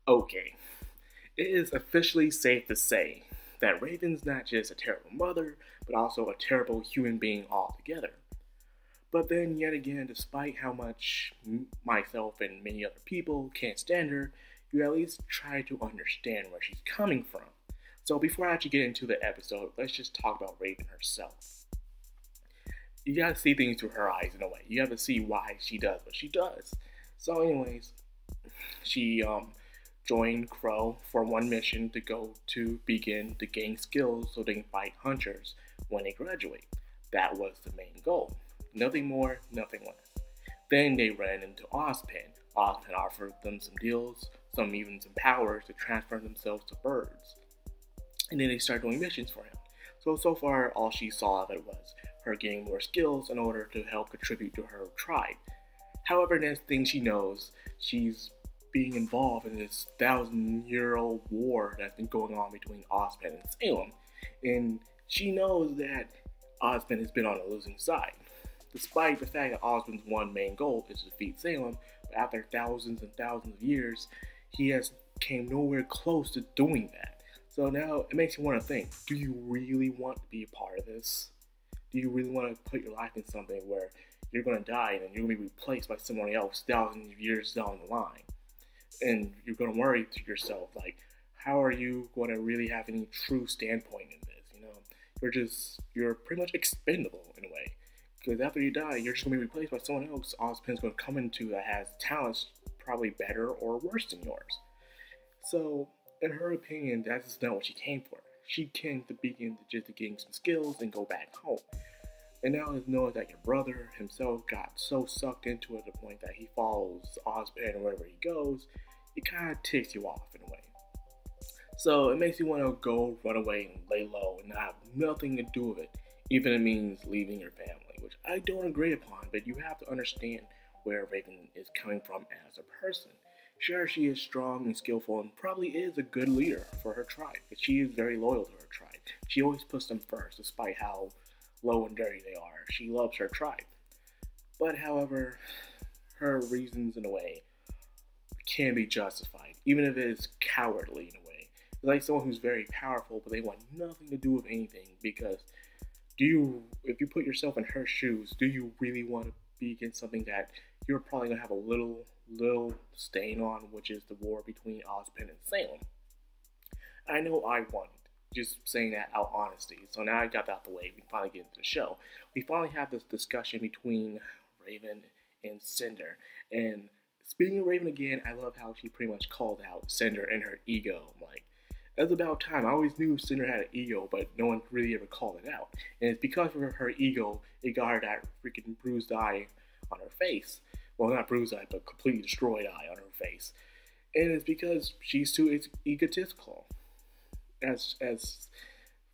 Okay, it is officially safe to say that Raven's not just a terrible mother, but also a terrible human being altogether. But then, yet again, despite how much myself and many other people can't stand her, you at least try to understand where she's coming from. So, before I actually get into the episode, let's just talk about Raven herself. You gotta see things through her eyes in a way. You have to see why she does what she does. So, anyways, she joined Crow for one mission to go to begin to gain skills so they can fight hunters when they graduate. That was the main goal. Nothing more, nothing less. Then they ran into Ozpin. Ozpin offered them some deals, even some powers to transfer themselves to birds. And then they started doing missions for him. So far, all she saw of it was her gaining more skills in order to help contribute to her tribe. However, next thing she knows, she's being involved in this 1,000-year-old war that's been going on between Ozpin and Salem. And she knows that Ozpin has been on the losing side. Despite the fact that Ozpin's one main goal is to defeat Salem, but after thousands and thousands of years, he has came nowhere close to doing that. So now it makes you want to think, do you really want to be a part of this? Do you really want to put your life in something where you're going to die and then you're going to be replaced by someone else thousands of years down the line? And you're going to worry to yourself, like, how are you going to really have any true standpoint in this? You know, you're pretty much expendable in a way. Because after you die, you're just going to be replaced by someone else Ozpin's going to come into that has talents probably better or worse than yours. So, in her opinion, that's not what she came for. She came to begin just to gain some skills and go back home. And now it's known that your brother himself got so sucked into it to the point that he follows Ozpin wherever he goes, it kind of ticks you off in a way. So it makes you want to go run away and lay low and have nothing to do with it, even if it means leaving your family, which I don't agree upon, but you have to understand where Raven is coming from as a person. Sure, she is strong and skillful and probably is a good leader for her tribe, but she is very loyal to her tribe. She always puts them first, despite how low and dirty they are. She loves her tribe. But however, her reasons in a way can be justified, even if it is cowardly in a way. It's like someone who's very powerful, but they want nothing to do with anything, because if you put yourself in her shoes, do you really want to be against something that you're probably going to have a little stain on, which is the war between Ozpin and Salem? I know I won. Just saying that out honesty. So now I got that out the way, we can finally get into the show. We finally have this discussion between Raven and Cinder. And speaking of Raven again, I love how she pretty much called out Cinder and her ego. Like, that's about time. I always knew Cinder had an ego, but no one really ever called it out. And it's because of her ego, it got her that freaking bruised eye on her face. Well, not bruised eye, but completely destroyed eye on her face. And it's because she's too egotistical. As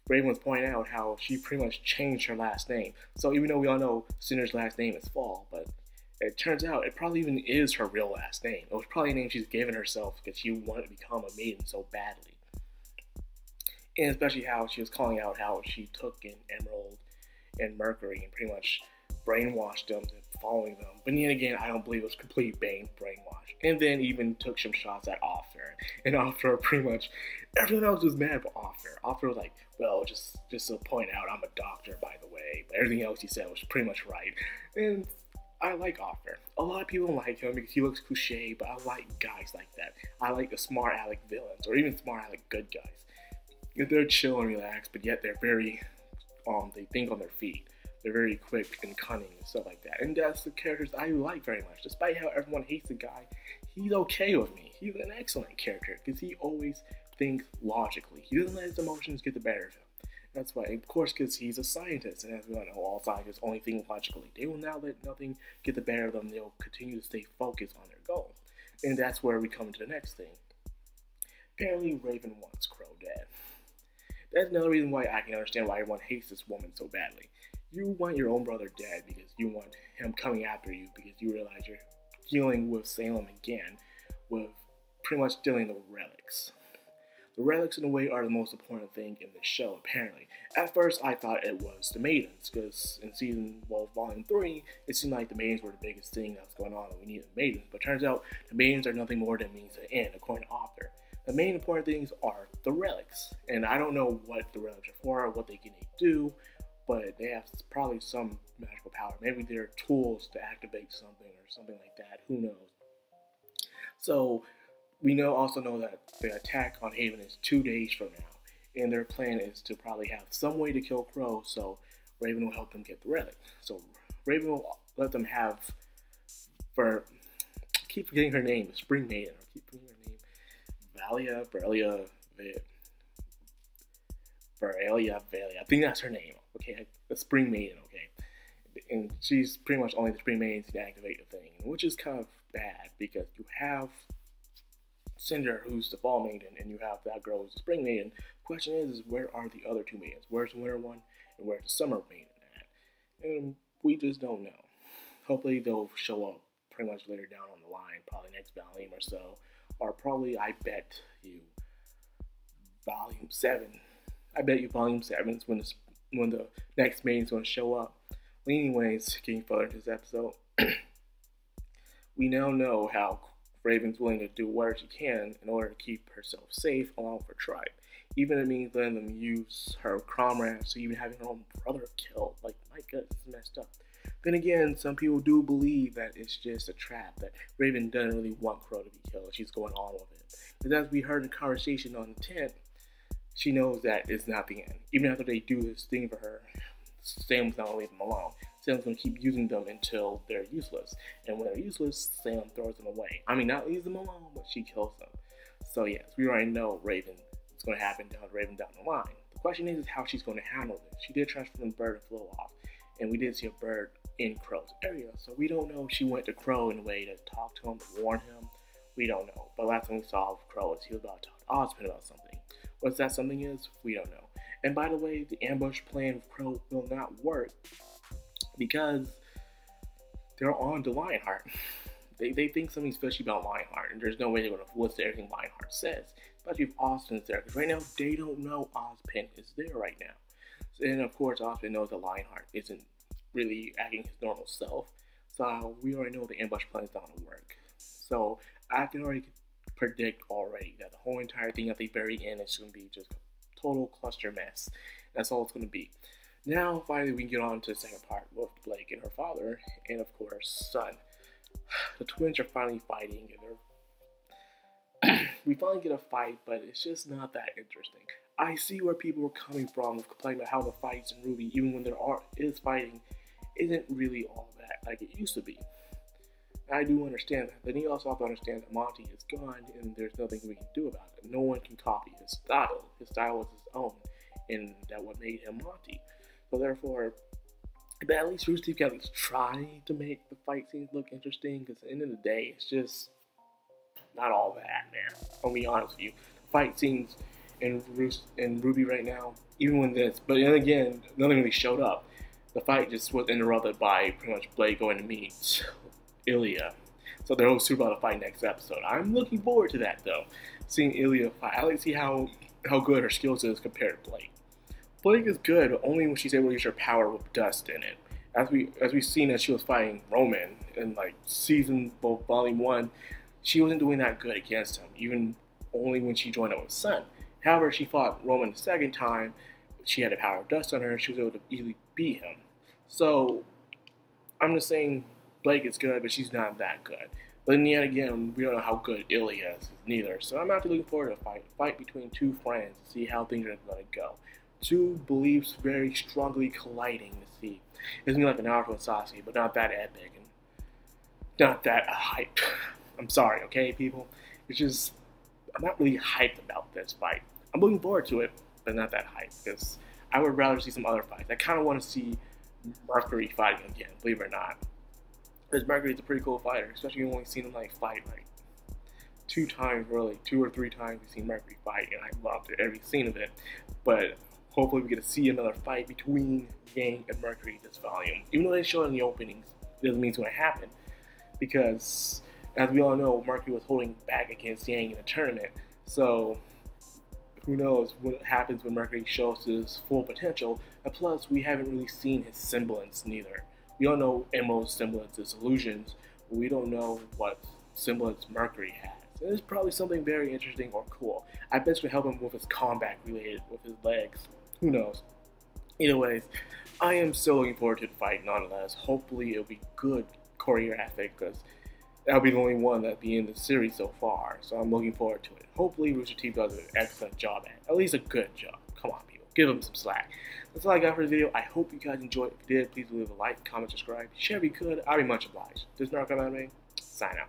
Raven was pointing out, how she pretty much changed her last name. So even though we all know Cinder's last name is Fall, but it turns out it probably even is her real last name. It was probably a name she's given herself because she wanted to become a maiden so badly. And especially how she was calling out how she took in Emerald and Mercury and pretty much brainwashed them and following them. But yet again, I don't believe it was complete brainwash. And then even took some shots at Offer. And Offer pretty much, everyone else was mad about Offer. Offer was like, well, just to point out, I'm a doctor, by the way. But everything else he said was pretty much right. And I like Offer. A lot of people don't like him because he looks cliche, but I like guys like that. I like the smart aleck villains, or even smart aleck good guys. They're chill and relaxed, but yet they're very, they think on their feet. They're very quick and cunning and stuff like that. And that's the characters I like very much. Despite how everyone hates the guy, he's okay with me. He's an excellent character because he always thinks logically. He doesn't let his emotions get the better of him. That's why, of course, because he's a scientist. And as we all know, all scientists only think logically. They will not let nothing get the better of them. They'll continue to stay focused on their goal. And that's where we come to the next thing. Apparently, Raven wants Crow dead. That's another reason why I can understand why everyone hates this woman so badly. You want your own brother dead because you want him coming after you because you realize you're dealing with Salem again with pretty much stealing the relics. The relics, in a way, are the most important thing in the show, apparently. At first, I thought it was the maidens, because in Volume 3, it seemed like the maidens were the biggest thing that was going on, and we needed the maidens. But turns out, the maidens are nothing more than means to end, according to author. The main important things are the relics, and I don't know what the relics are for, or what they can do, but they have probably some magical power. Maybe they're tools to activate something, or something like that, who knows. So, we also know that the attack on Haven is 2 days from now, and their plan is to probably have some way to kill Crow, so Raven will help them get the relic. So Raven will let them have, I keep forgetting her name, Spring Maiden, I keep forgetting her name, Valia, I think that's her name, okay, the Spring Maiden, okay, and she's pretty much only the Spring Maiden to activate the thing, which is kind of bad, because you have Cinder, who's the Fall Maiden, and you have that girl who's the Spring Maiden. Question is where are the other 2 maidens? Where's the Winter one, and where's the Summer Maiden at? And we just don't know. Hopefully they'll show up pretty much later down on the line, probably next volume or so, or probably, I bet you, Volume 7. I bet you Volume 7 is when the next maiden's going to show up. Well, anyways, getting further into this episode, we now know how Raven's willing to do whatever she can in order to keep herself safe along with her tribe. Even if it means letting them use her comrades, so even having her own brother killed. Like, my goodness, this is messed up. Then again, some people do believe that it's just a trap, that Raven doesn't really want Crow to be killed. She's going on with it. Because as we heard in the conversation on the tent, she knows that it's not the end. Even after they do this thing for her, Sam's not going to leave them alone. Sam's going to keep using them until they're useless. And when they're useless, Sam throws them away. I mean, not leaves them alone, but she kills them. So yes, we already know Raven is going to happen down the line. The question is how she's going to handle this. She did transform the bird and flew off. And we did see a bird in Crow's area. So we don't know if she went to Crow in a way to talk to him, to warn him. We don't know. But last time we saw of Crow is he was about to talk to Ozpin about something. What that something is, we don't know. And by the way, the ambush plan with Crow will not work because they're on to Lionheart. They think something's fishy about Lionheart, and there's no way they're going to listen to everything Lionheart says. Especially if Austin's there, because right now they don't know Ozpin is there right now. And of course, Ozpin knows that Lionheart isn't really acting his normal self. So we already know the ambush plan is not going to work. So I can already predict already that the whole entire thing at the very end is going to be just a total cluster mess. That's all it's going to be. Now, finally, we can get on to the second part with Blake and her father, and of course, son. The twins are finally fighting, and we finally get a fight, but it's just not that interesting. I see where people are coming from with complaining about how the fights in RWBY, even when there is fighting, isn't really all that like it used to be. I do understand that. Then you also have to understand that Monty is gone, and there's nothing we can do about it. No one can copy his style. His style was his own, and that's what made him Monty. So therefore, but at least Rooster Teeth can at least try to make the fight scenes look interesting, because at the end of the day, it's just not all that, man. I'll be honest with you. The fight scenes in RWBY right now, even when this, but then again, nothing really showed up. The fight just was interrupted by pretty much Blake going to meet Ilya. So they're all super about to fight next episode. I'm looking forward to that though. Seeing Ilya fight. I like to see how good her skills is compared to Blake. Blake is good only when she's able to use her power with dust in it. As we've seen as she was fighting Roman in like volume 1, she wasn't doing that good against him, even only when she joined up with Sun. However, she fought Roman the second time, she had the power of dust on her, she was able to easily beat him. So I'm just saying Blake is good, but she's not that good. But then yet again, we don't know how good Ilya is neither. So I'm actually looking forward to a fight between two friends to see how things are going to go. Two beliefs very strongly colliding to see. It's going to be like Naruto and Sasuke, but not that epic and not that hyped. I'm sorry, okay, people? It's just, I'm not really hyped about this fight. I'm looking forward to it, but not that hyped, because I would rather see some other fights. I kind of want to see Mercury fighting again, believe it or not. Because Mercury's a pretty cool fighter, especially when we've only seen him like fight like 2 times, really. 2 or 3 times we've seen Mercury fight, and I loved it, every scene of it. But hopefully we get to see another fight between Yang and Mercury this volume. Even though they show it in the openings, it doesn't mean it's going to happen. Because, as we all know, Mercury was holding back against Yang in the tournament. So, Who knows what happens when Mercury shows his full potential, and plus we haven't really seen his semblance neither. We don't know Emerald's semblance's illusions, but we don't know what semblance Mercury has. And it's probably something very interesting or cool. I bet you help him with his combat related with his legs. Who knows? Either ways, I am still looking forward to the fight nonetheless. Hopefully it'll be good choreographic, because that'll be the only one that'll be in the series so far. So I'm looking forward to it. Hopefully Rooster Teeth does an excellent job at least a good job. Come on, people. Give him some slack. That's all I got for the video. I hope you guys enjoyed. If you did, please leave a like, comment, subscribe, share if you could. I'd be much obliged. This is Madcrownxox. Sign out.